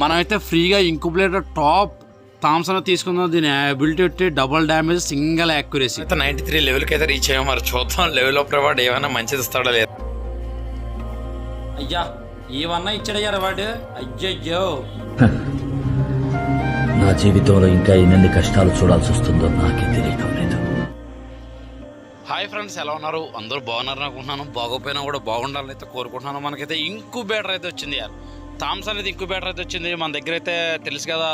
మనమైతే ఫ్రీగా ఇంక్యుబులేటర్ top Thomson తీసుకుందాం. దీని అబిలిటీ వచ్చి డబుల్ డ్యామేజ్, సింగిల్ యాక్యురసీ. అయితే 93 లెవెల్కి అయితే రీచ్ అయ్యాం. మరి చూద్దాం లెవెల్ ఆఫ్ రివార్డ్ ఏమైనా మంచిది ఇస్తాడో లేదు. అయ్యా ఏమన్నా ఇచ్చాడయ్యారు వాడు. అయ్యయ్యో, నా జీవితంలో ఇంకా ఎన్ని కష్టాలు చూడాల్సి వస్తుందో నాకే తెలియటం లేదు. హాయ్ ఫ్రెండ్స్, ఎలా ఉన్నారు? అందరూ బాగున్నారు అనుకుంటున్నాను. బాగోపోయినా కూడా బాగుండాలని అయితే కోరుకుంటున్నాను. మనకైతే ఇంక్యుబేటర్ అయితే వచ్చింది యార్. థామ్సన్ అనేది ఇంక్యుబేటర్ అయితే వచ్చింది మన దగ్గర. అయితే తెలుసు కదా,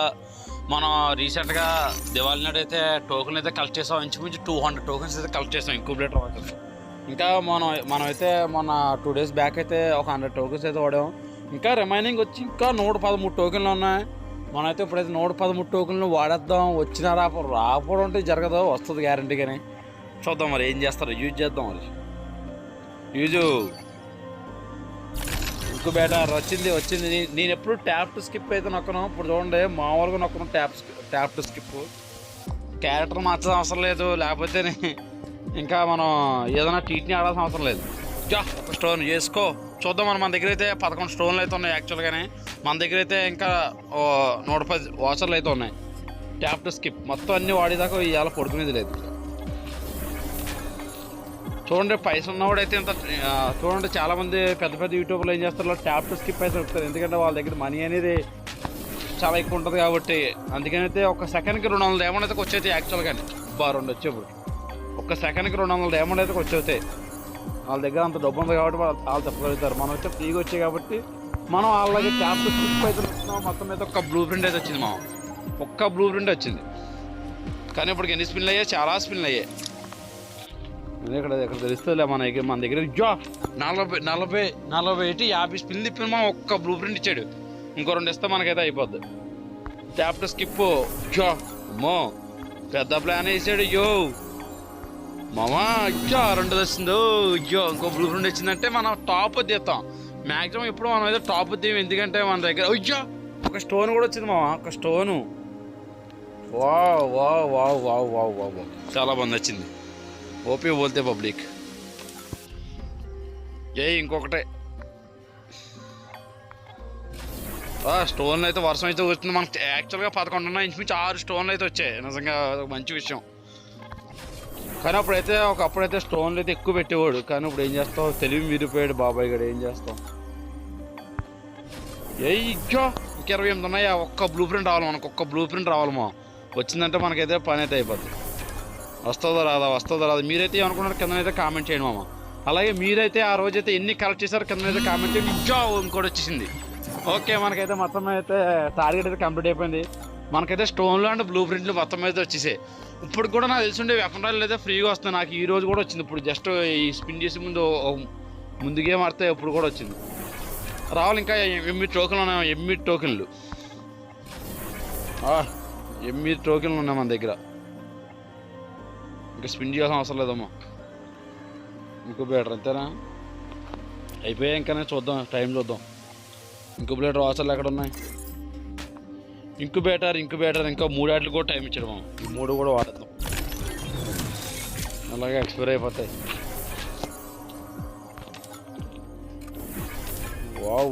మనం రీసెంట్గా దివాళీ నాడు అయితే టోకెన్ అయితే కలెక్ట్ చేసాం. ఇంచుమించు 200 టోకెన్స్ అయితే కలెక్ట్ చేసాం ఇంక్యుబేటర్ వాటితో. ఇంకా మనమైతే మొన్న 2 days బ్యాక్ అయితే ఒక 100 టోకెన్స్ అయితే వాడాం. ఇంకా రిమైనింగ్ వచ్చి ఇంకా 113 టోకెన్లు ఉన్నాయి. మనమైతే ఇప్పుడైతే 113 టోకెన్లు వాడేద్దాం. వచ్చినా రాకపోవడం అంటే జరగదు, వస్తుంది గ్యారంటీగానే. చూద్దాం మరి ఏం చేస్తారు. యూజ్ చేద్దాం మరి. యూజు ఇంక్యుబేటర్ వచ్చింది. నేను ఎప్పుడు ట్యాప్ టు స్కిప్ అయితే నొక్కను. ఇప్పుడు చూడండి మామూలుగా నొక్కను ట్యాప్ టు స్కిప్. క్యారెక్టర్ మార్చాల్సిన అవసరం లేదు, లేకపోతే ఇంకా మనం ఏదైనా టీట్ని ఆడాల్సిన అవసరం లేదు. ఒక స్టోన్ చేసుకో చూద్దాం. మన దగ్గర అయితే 11 స్టోన్లు అయితే ఉన్నాయి యాక్చువల్గానే. మన దగ్గర అయితే ఇంకా 110 వాచర్లు అయితే ఉన్నాయి. ట్యాప్ టు స్కిప్ మొత్తం అన్నీ వాడేదాకా ఇవాళ పడుకునేది లేదు. చూడండి పైసలు ఉన్నవాడు అయితే ఇంత చూడండి, చాలామంది పెద్ద యూట్యూబ్లో ఏం చేస్తారు, ట్యాప్ టు స్కిప్ అయితే చెప్తారు. ఎందుకంటే వాళ్ళ దగ్గర మనీ అనేది చాలా ఎక్కువ ఉంటుంది కాబట్టి. అందుకనైతే ఒక సెకండ్కి 200 డైమండ్ అయితే వచ్చేది యాక్చువల్గానే. 2 వచ్చేప్పుడు ఒక సెకండ్కి 200 డైమండ్ అయితే వచ్చేవుతాయి. వాళ్ళ దగ్గర అంత డబ్బు ఉంది కాబట్టి వాళ్ళు చెప్పగలుగుతారు. మనం అయితే ఫ్రీగా వచ్చాయి కాబట్టి మనం వాళ్ళకి ట్యాప్ టు స్కిప్ అయితే వస్తున్నాం. మొత్తం అయితే ఒక్క బ్లూ ప్రింట్ అయితే వచ్చింది. ఒక్క బ్లూ ప్రింట్ వచ్చింది. కానీ ఇప్పుడు ఎన్ని స్పిన్లు అయ్యాయి, చాలా స్పిన్లు అయ్యాయి. ఇక్కడ తెలుస్తుందిలే మన దగ్గర 40-50 స్పిన్ తిప్పిన మనం ఒక్క బ్లూ ప్రింట్ ఇచ్చాడు. ఇంకో 2 ఇస్తే మనకైతే అయిపోద్ది. ట్యాప్ టు స్కిప్ అమ్మో పెద్ద ప్లాన్ వేసాడు. మామా 2 వచ్చిందో. ఇంకో బ్లూ ప్రింట్ వచ్చిందంటే మనం టాప్ తీస్తాం. మ్యాక్సిమం ఇప్పుడు మనం అయితే టాప్ తీయం. ఎందుకంటే మన దగ్గర ఒక స్టోన్ కూడా వచ్చింది మామ. ఒక స్టోను వా చాలా బాగుంది వచ్చింది. OP బోల్తే public. ఇంకొకటే స్టోన్లు అయితే వర్షం అయితే వచ్చింది. మనకు యాక్చువల్గా 11 ఉన్నాయి, ఇంచుమించు 6 స్టోన్లు అయితే వచ్చాయి. నిజంగా మంచి విషయం. కానీ ఒకప్పుడైతే స్టోన్లు అయితే ఎక్కువ పెట్టేవాడు. కానీ ఇప్పుడు ఏం చేస్తావు, తెలివి మీరిపోయాడు బాబాయ్ గడు. ఏం చేస్తాం. 28 ఉన్నాయా. ఒక్క బ్లూ ప్రింట్ రావాలి మనకు. ఒక్క బ్లూ ప్రింట్ రావాలమ్మా. వచ్చిందంటే మనకైతే పని అయితే అయిపోద్ది. వస్తుందో రాదా మీరైతే ఏమనుకున్నారు కిందనైతే కామెంట్ చేయండి మామ. అలాగే మీరైతే ఆ రోజైతే ఎన్ని కలెక్ట్ చేశారు కిందనైతే కామెంట్ చేయండి. ఇంకోటి వచ్చేసింది. ఓకే, మనకైతే మొత్తం అయితే టార్గెట్ అయితే కంప్లీట్ అయిపోయింది. మనకైతే స్టోన్లు అండ్ బ్లూ ప్రింట్లు మొత్తం అయితే వచ్చేసాయి. ఇప్పుడు కూడా నాకు తెలిసి ఉండే వెపన్ రాయల్ అయితే ఫ్రీగా వస్తుంది. నాకు ఈ రోజు కూడా వచ్చింది. ఇప్పుడు జస్ట్ ఈ స్పిన్ చేసే ముందు గేమ్ ఆడితే ఇప్పుడు కూడా వచ్చింది. రావాలి. ఇంకా 8 టోకెన్లు ఉన్నాయి. 8 టోకెన్లు ఉన్నాయి మన దగ్గర. ఇంకా స్పిన్ చేయాల్సిన అవసరం లేదమ్మా. ఇంక్యుబేటర్ అంతేనా అయిపోయా. ఇంకానే చూద్దాం, టైం చూద్దాం. ఇంక్యుబేటర్ వాచర్లు ఎక్కడ ఉన్నాయి. ఇంక్యుబేటర్ ఇంకా 3 ఆటలు కూడా టైం ఇచ్చాడు మనం. ఈ 3 కూడా వాడేద్దాం. అలాగే ఎక్స్పైర్ అయిపోతాయి. వావ్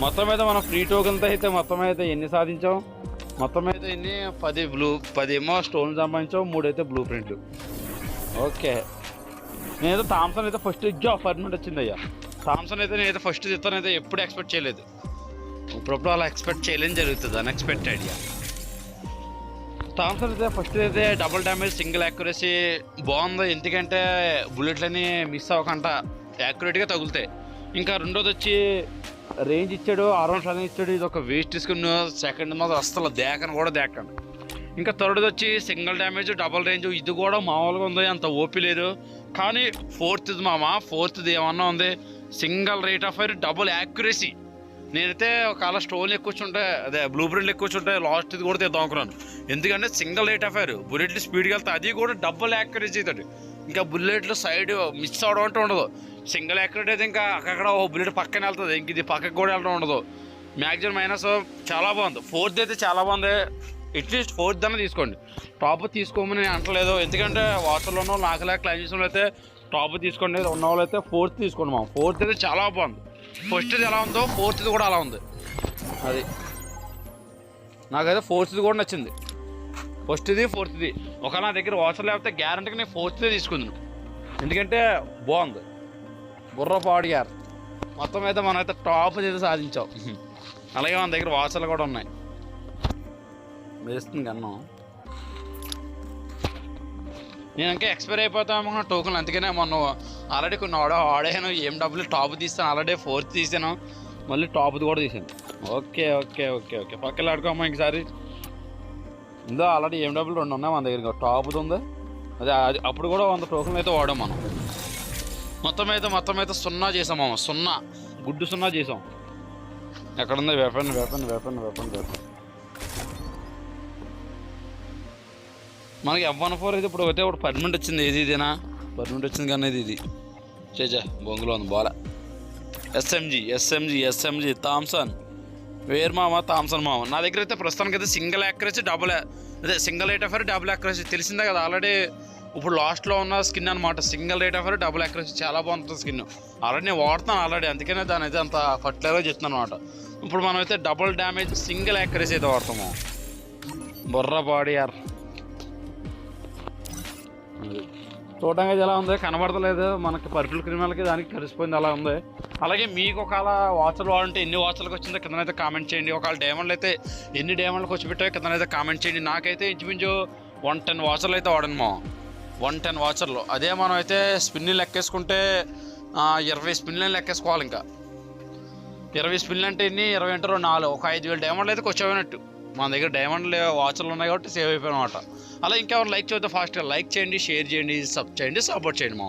మొత్తం అయితే మనం ఫ్రీ టోకెన్తో అయితే మొత్తం అయితే ఎన్ని సాధించాం. మొత్తం అయితే ఎన్ని 10 ఏమో స్టోన్లు సంపాదించాం. 3 అయితే బ్లూ ప్రింట్లు. ఓకే, నేనైతే థామ్సన్ అయితే ఫస్ట్ పర్మనెంట్ వచ్చింది అయ్యా. థామ్సన్ అయితే నేనైతే ఫస్ట్ ఇస్తానైతే ఎప్పుడు ఎక్స్పెక్ట్ చేయలేదు. ఇప్పుడప్పుడు అలా ఎక్స్పెక్ట్ చేయలేని జరుగుతుంది, అన్ఎక్స్పెక్టెడ్ ఐడియా. థామ్సన్ అయితే ఫస్ట్ అయితే డబుల్ డ్యామేజ్, సింగిల్ యాక్యురసీ బాగుంది. ఎందుకంటే బుల్లెట్లని మిస్ అవ్వకుండా యాక్యురేట్గా తగులుతాయి. ఇంకా రెండోది వచ్చి రేంజ్ ఇచ్చాడు, 6 ఇచ్చాడు. ఇది ఒక వేస్ట్ తీసుకుని సెకండ్ మాత్రం అస్సలు దేకండి. ఇంకా థర్డ్ది వచ్చి సింగిల్ డ్యామేజ్, డబల్ రేంజ్. ఇది కూడా మామూలుగా ఉంది, అంత ఓపీ లేదు. కానీ ఫోర్త్ది ఫోర్త్ది ఏమన్నా ఉంది, single rate of fire, double accuracy. నేనైతే ఒకవేళ స్టోన్లు ఎక్కువచ్చుంటే అదే బ్లూ ప్రింట్లు ఎక్కువచ్చుంటే లాస్ట్ ఇది కూడా తీద్దాం అనుకున్నాను. ఎందుకంటే సింగిల్ రేట్ ఆఫ్ ఫైర్, బుల్లెట్లు స్పీడ్కి వెళ్తే అది కూడా డబుల్ యాక్యురసీ అవుతాడు. ఇంకా బుల్లెట్లు సైడ్ మిస్ అవడం అంటే ఉండదు. సింగిల్ యాక్యురేట్ అయితే ఇంకా అక్కడ ఓ బుల్లెట్ పక్కన వెళ్తుంది, ఇంక ఇది పక్కకు కూడా వెళ్ళడం ఉండదు. మ్యాక్సిమం మైనస్ చాలా బాగుంది. ఫోర్త్ అయితే చాలా బాగుంది. అట్లీస్ట్ 4th అన్న తీసుకోండి. టాప్ తీసుకోమని నేను అంటలేదు. ఎందుకంటే వాటర్లో ఉన్న నాకు క్లైమ్ చేసిన అయితే టాప్ తీసుకోండి. ఉన్న వాళ్ళు అయితే 4th తీసుకోండి. 4th అయితే చాలా బాగుంది. ఫస్ట్ది ఎలా ఉందో ఫోర్త్ది కూడా అలా ఉంది. అది నాకైతే ఫోర్త్ది కూడా నచ్చింది. ఫస్ట్ది ఫోర్త్ది ఒక నా దగ్గర వాచర్ లేకపోతే గ్యారంటీగా నేను ఫోర్త్దే తీసుకుందాను. ఎందుకంటే బాగుంది. బుర్ర పాడు గారు మొత్తం అయితే మనమైతే టాప్ అయితే సాధించాం. అలాగే మన దగ్గర వాచర్లు కూడా ఉన్నాయి. వేస్తుంది అన్నం. నేను ఇంకా ఎక్స్పైర్ అయిపోతామో టోకెన్లు, అందుకనే మొన్న ఆల్రెడీ కొన్ని ఆడాను. ఏం డబ్బులు టాప్ తీస్తాను, ఆల్రెడీ ఫోర్త్ తీసాను, మళ్ళీ టాప్ది కూడా తీసాను. ఓకే ఓకే ఓకే ఓకే పక్కన ఆడుకోమ్మా ఇంకసారి. ఇందో ఆల్రెడీ ఏం డబ్బులు 2 ఉన్నాయి మన దగ్గర. టాప్ది ఉంది అదే, అది అప్పుడు కూడా 100 టోకెన్లు అయితే వాడాం మనం. మొత్తం అయితే 0 చేసాం మామ. 0 గుడ్డు 0 చేసాం. ఎక్కడుంది weapon weapon weapon weapon weapon? మనకి F14 అయితే ఇప్పుడు అయితే ఇప్పుడు పర్మనెంట్ వచ్చింది. ఇదేనా పర్మనెంట్ వచ్చింది కానీ ఇది చేచా బొంగులో ఉంది బాల. ఎస్ఎంజీ థామ్సన్ వేర్ మామ, థామ్సన్ మామ. నా దగ్గర అయితే ప్రస్తుతానికి అయితే single accuracy single rate of fire double accuracy తెలిసిందే కదా ఆల్రెడీ. ఇప్పుడు లాస్ట్లో ఉన్న స్కిన్ అనమాట. Single rate of fire double accuracy చాలా బాగుంటుంది స్కిన్. ఆల్రెడీ నేను వాడుతాను ఆల్రెడీ, అందుకనే దాని అయితే అంత ఫర్టిలైజ్గా చెప్తున్నాను అనమాట. ఇప్పుడు మనం అయితే డబుల్ డ్యామేజ్ సింగిల్ యాక్యురసీ అయితే వాడతాము. బొర్ర బాడీ యార్ చూడడానికి ఎలా ఉంది కనబడతలేదు మనకి. పర్పుల్ క్రిమినల్కి దానికి కలిసిపోయింది అలా ఉంది. అలాగే మీకు ఒకవేళ వాచర్లు వాడంటే ఎన్ని వాచర్లకు వచ్చిందో కిందనైతే కామెంట్ చేయండి. ఒకవేళ డైమండ్లు అయితే ఎన్ని డైమండ్లకు వచ్చి పెట్టాయో కిందనైతే కామెంట్ చేయండి. నాకైతే ఇంచుమించు 110 వాచర్లు అయితే వాడాను మా. 110 వాచర్లు. అదే మనం అయితే స్పిన్లు లెక్కేసుకుంటే 20 స్పిన్లు లెక్కేసుకోవాలి. ఇంకా 20 స్పిన్లు అంటే ఎన్ని? 20 × 4 ఒక 5000 డైమండ్లు అయితే వచ్చేపోయినట్టు. మన దగ్గర డైమండ్లు వాచర్లు ఉన్నాయి కాబట్టి సేవ్ అయిపోయినమాట. అలా ఇంకెవరు లైక్ చేద్దాం ఫాస్ట్గా లైక్ చేయండి, షేర్ చేయండి, సబ్ చేయండి, సపోర్ట్ చేయండి మా.